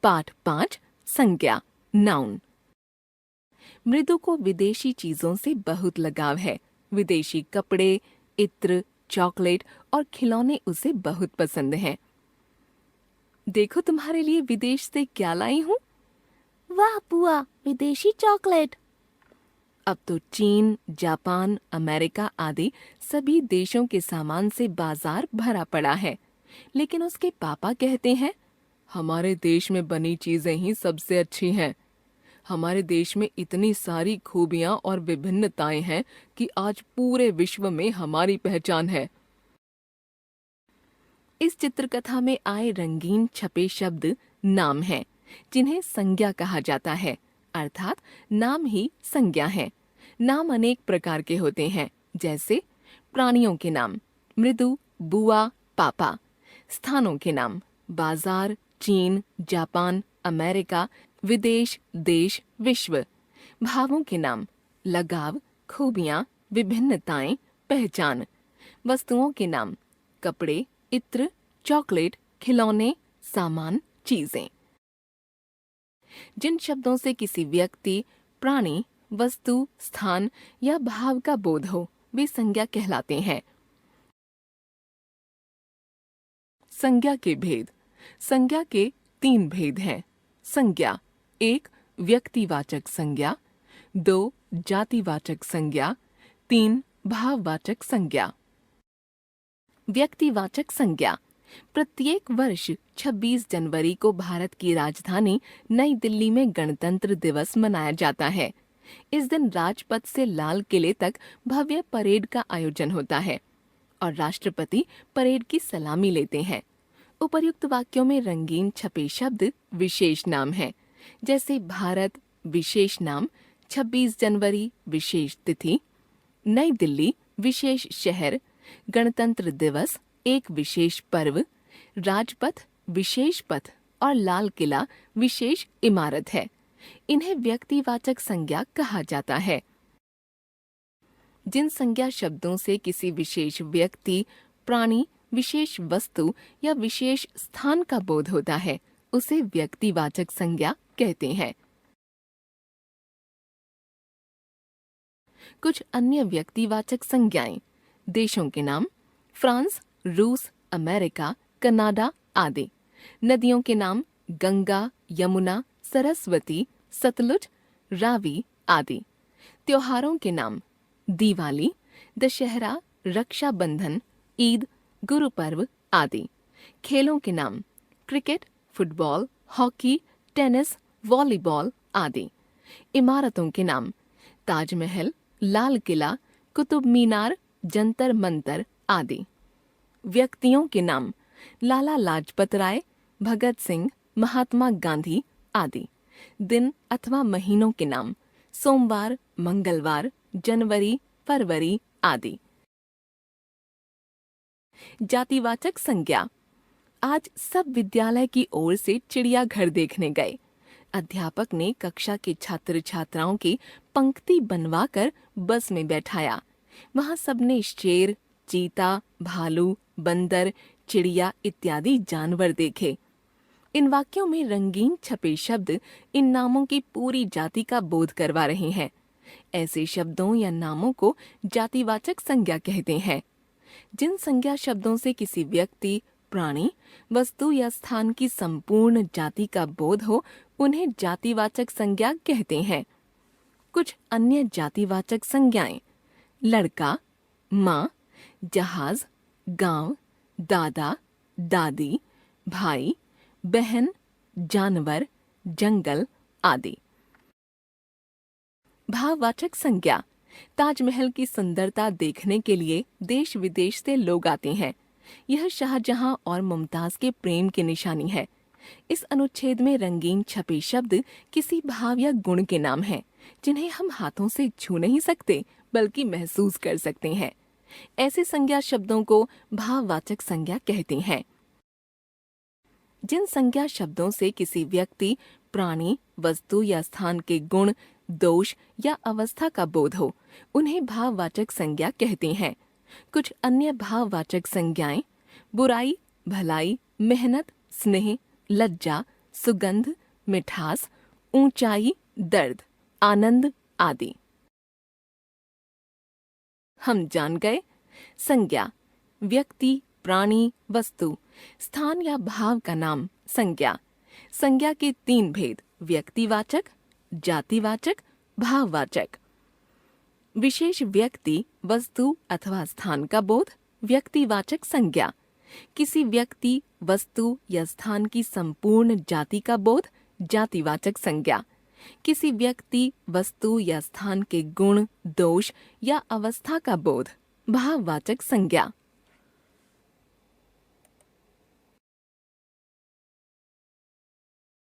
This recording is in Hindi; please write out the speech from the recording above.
पाठ 5 संज्ञा नाउन। मृदु को विदेशी चीजों से बहुत लगाव है। विदेशी कपड़े, इत्र, चॉकलेट और खिलौने उसे बहुत पसंद हैं। देखो तुम्हारे लिए विदेश से क्या लाई हूँ। वाह बुआ, विदेशी चॉकलेट। अब तो चीन, जापान, अमेरिका आदि सभी देशों के सामान से बाजार भरा पड़ा है, लेकिन उसके पापा कहते हैं हमारे देश में बनी चीजें ही सबसे अच्छी हैं। हमारे देश में इतनी सारी खूबियां और विभिन्नताएं हैं कि आज पूरे विश्व में हमारी पहचान है। इस चित्रकथा में आए रंगीन छपे शब्द नाम हैं, जिन्हें संज्ञा कहा जाता है, अर्थात नाम ही संज्ञा है। नाम अनेक प्रकार के होते हैं, जैसे प्राणियों के नाम मृदु, बुआ, पापा। स्थानों के नाम बाजार, चीन, जापान, अमेरिका, विदेश, देश, विश्व। भावों के नाम लगाव, खूबियां, विभिन्नताएं, पहचान। वस्तुओं के नाम कपड़े, इत्र, चॉकलेट, खिलौने, सामान, चीजें। जिन शब्दों से किसी व्यक्ति, प्राणी, वस्तु, स्थान या भाव का बोध हो, वे संज्ञा कहलाते हैं। संज्ञा के भेद। संज्ञा के 3 भेद हैं। संज्ञा 1 व्यक्तिवाचक संज्ञा, 2 जातिवाचक संज्ञा, 3 भाववाचक संज्ञा। व्यक्तिवाचक संज्ञा। प्रत्येक वर्ष 26 जनवरी को भारत की राजधानी नई दिल्ली में गणतंत्र दिवस मनाया जाता है। इस दिन राजपथ से लाल किले तक भव्य परेड का आयोजन होता है और राष्ट्रपति परेड की सलामी लेते हैं। उपर्युक्त वाक्यों में रंगीन छपे शब्द विशेष नाम हैं, जैसे भारत विशेष नाम, 26 जनवरी विशेष तिथि, नई दिल्ली विशेष शहर, गणतंत्र दिवस एक विशेष पर्व, राजपथ विशेष पथ और लाल किला विशेष इमारत है। इन्हें व्यक्तिवाचक संज्ञा कहा जाता है। जिन संज्ञा शब्दों से किसी विशेष व्यक्ति, प्राणी, विशेष वस्तु या विशेष स्थान का बोध होता है, उसे व्यक्तिवाचक संज्ञा कहते हैं। कुछ अन्य व्यक्तिवाचक संज्ञाएं। देशों के नाम फ्रांस, रूस, अमेरिका, कनाडा आदि। नदियों के नाम गंगा, यमुना, सरस्वती, सतलुज, रावी आदि। त्योहारों के नाम दिवाली, दशहरा, रक्षाबंधन, ईद, गुरु पर्व आदि। खेलों के नाम cricket, football, hockey, tennis, volleyball आदि। इमारतों के नाम ताजमहल, लाल किला, कुतुब मीनार, जंतर मंतर आदि। व्यक्तियों के नाम लाला लाजपत राय, भगत सिंह, महात्मा गांधी आदि। दिन अथवा महीनों के नाम सोमवार, मंगलवार, जनवरी, फरवरी आदि। जातिवाचक संज्ञा। आज सब विद्यालय की ओर से चिड़ियाघर देखने गए। अध्यापक ने कक्षा के छात्र छात्राओं की पंक्ति बनवाकर बस में बैठाया। वहां सबने शेर, चीता, भालू, बंदर, चिड़िया इत्यादि जानवर देखे। इन वाक्यों में रंगीन छपे शब्द इन नामों की पूरी जाति का बोध करवा रहे हैं। ऐसे शब्दों या नामों को जातिवाचक संज्ञा कहते हैं। जिन संज्ञा शब्दों से किसी व्यक्ति, प्राणी, वस्तु या स्थान की संपूर्ण जाति का बोध हो, उन्हें जातिवाचक संज्ञा कहते हैं। कुछ अन्य जातिवाचक संज्ञाएं। लड़का, माँ, जहाज, गांव, दादा, दादी, भाई, बहन, जानवर, जंगल आदि। भाववाचक संज्ञा। ताजमहल की सुंदरता देखने के लिए देश विदेश से लोग आते हैं। यह शाहजहां और मुमताज के प्रेम की निशानी है। इस अनुच्छेद में रंगीन छपे शब्द किसी भाव या गुण के नाम हैं, जिन्हें हम हाथों से छू नहीं सकते बल्कि महसूस कर सकते हैं। ऐसे संज्ञा शब्दों को भाववाचक संज्ञा कहते हैं। जिन संज्ञा शब्दों से किसी व्यक्ति, प्राणी, वस्तु या स्थान के गुण, दोष या अवस्था का बोध हो, उन्हें भाववाचक संज्ञा कहते हैं। कुछ अन्य भाववाचक संज्ञाएं बुराई, भलाई, मेहनत, स्नेह, लज्जा, सुगंध, मिठास, ऊंचाई, दर्द, आनंद आदि। हम जान गए संज्ञा, व्यक्ति, प्राणी, वस्तु, स्थान या भाव का नाम संज्ञा। संज्ञा के 3 भेद: व्यक्तिवाचक, जातिवाचक, भाववाचक। विशेष व्यक्ति, वस्तु अथवा स्थान का बोध, व्यक्तिवाचक संज्ञा। किसी व्यक्ति, वस्तु या स्थान की संपूर्ण जाति का बोध, जातिवाचक संज्ञा। किसी व्यक्ति, वस्तु या स्थान के गुण, दोष या अवस्था का बोध, भाववाचक संज्ञा।